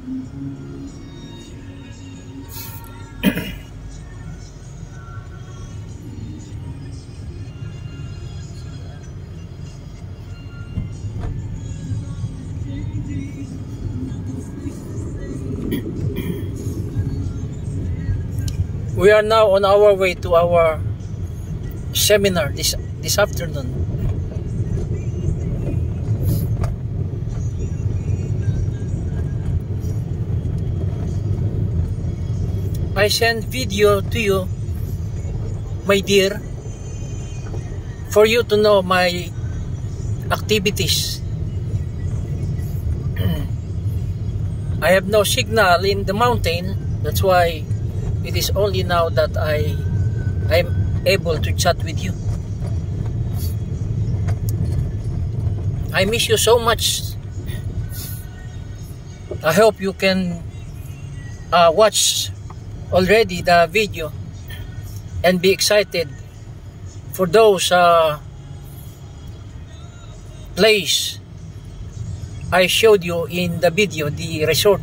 We are now on our way to our seminar this afternoon. I send video to you, my dear, for you to know my activities. I have no signal in the mountain, that's why it is only now that I'm able to chat with you. I miss you so much. I hope you can watch already the video and be excited for those place I showed you in the video, the resort.